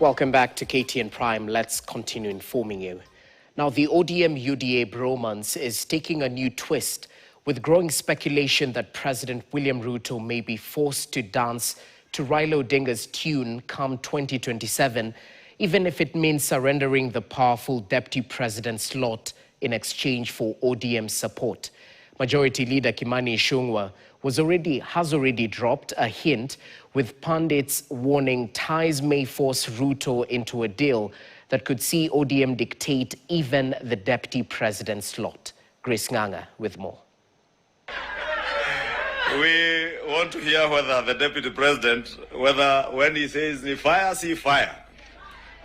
Welcome back to KTN Prime. Let's continue informing you. Now, the ODM UDA bromance is taking a new twist, with growing speculation that President William Ruto may be forced to dance to Raila Odinga's tune come 2027, even if it means surrendering the powerful deputy president slot in exchange for ODM support. Majority Leader Kimani Ichung'wah has already dropped a hint, with pundits warning ties may force Ruto into a deal that could see ODM dictate even the deputy president slot. Grace Nganga with more. We want to hear whether the deputy president, whether when he says ni fire, see fire,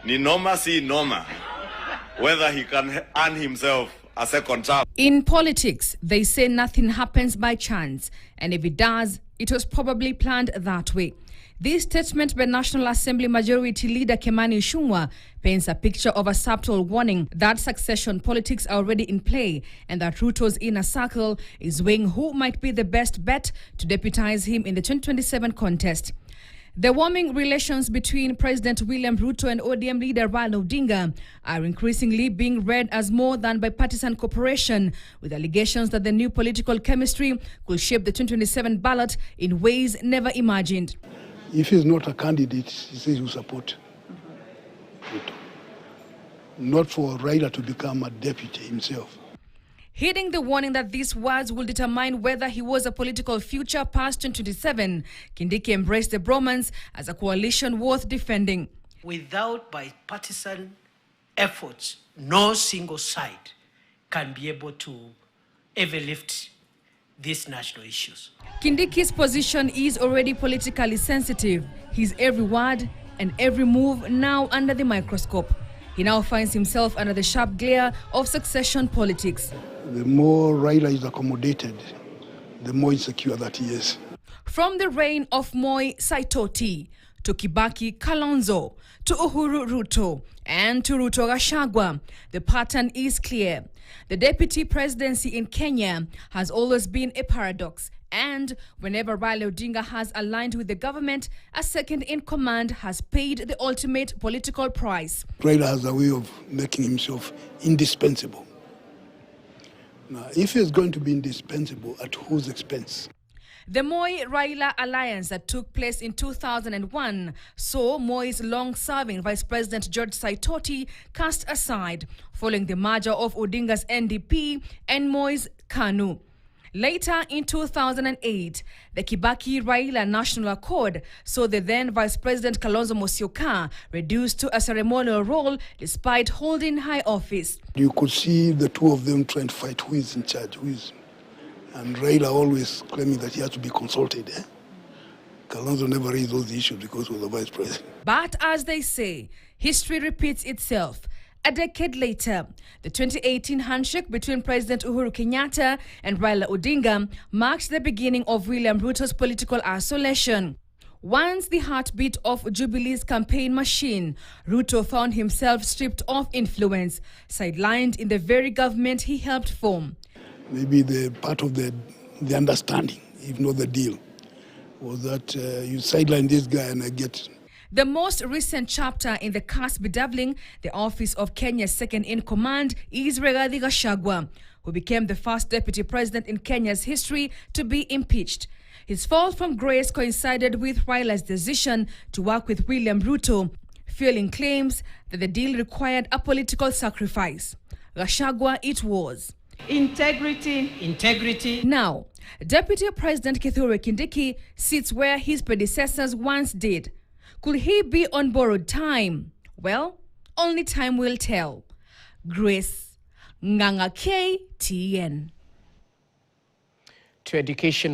ni noma, see noma, whether he can earn himself a second term. In politics, they say nothing happens by chance, and if it does, it was probably planned that way. This statement by National Assembly Majority Leader Kimani Ichung'wah paints a picture of a subtle warning that succession politics are already in play and that Ruto's inner circle is weighing who might be the best bet to deputize him in the 2027 contest. The warming relations between President William Ruto and ODM leader Raila Odinga are increasingly being read as more than bipartisan cooperation, with allegations that the new political chemistry could shape the 2027 ballot in ways never imagined. If he's not a candidate, he says he support Ruto. Not for Raila to become a deputy himself. Heeding the warning that these words will determine whether he was a political future past 2027, Kindiki embraced the bromance as a coalition worth defending. Without bipartisan efforts, no single side can be able to ever lift these national issues. Kindiki's position is already politically sensitive. His every word and every move now under the microscope. He now finds himself under the sharp glare of succession politics. The more Raila is accommodated, the more insecure that he is. From the reign of Moi Saitoti, to Kibaki Kalonzo, to Uhuru Ruto, and to Ruto Gachagua, the pattern is clear. The deputy presidency in Kenya has always been a paradox, and whenever Raila Odinga has aligned with the government, a second in command has paid the ultimate political price. Raila has a way of making himself indispensable. Now, if he is going to be indispensable, at whose expense? The Moi-Raila alliance that took place in 2001 saw Moi's long-serving Vice President George Saitoti cast aside, following the merger of Odinga's NDP and Moi's KANU. Later in 2008, the Kibaki-Raila National Accord saw the then Vice President Kalonzo Musyoka reduced to a ceremonial role despite holding high office. You could see the two of them trying to fight who is in charge, and Raila always claiming that he had to be consulted. Kalonzo never raised those issues because he was the vice president. But as they say, history repeats itself. A decade later, the 2018 handshake between President Uhuru Kenyatta and Raila Odinga marked the beginning of William Ruto's political isolation. Once the heartbeat of Jubilee's campaign machine, Ruto found himself stripped of influence, sidelined in the very government he helped form. Maybe the part of the understanding, if not the deal, was that you sideline this guy and I get... The most recent chapter in the cast bedeviling the office of Kenya's second-in-command is Rigathi Gachagua, who became the first deputy president in Kenya's history to be impeached. His fall from grace coincided with Raila's decision to work with William Ruto, fueling claims that the deal required a political sacrifice. Gachagua it was. Integrity. Now, Deputy President Kithure Kindiki sits where his predecessors once did. Could he be on borrowed time? Well, only time will tell. Grace Nganga, KTN. To education.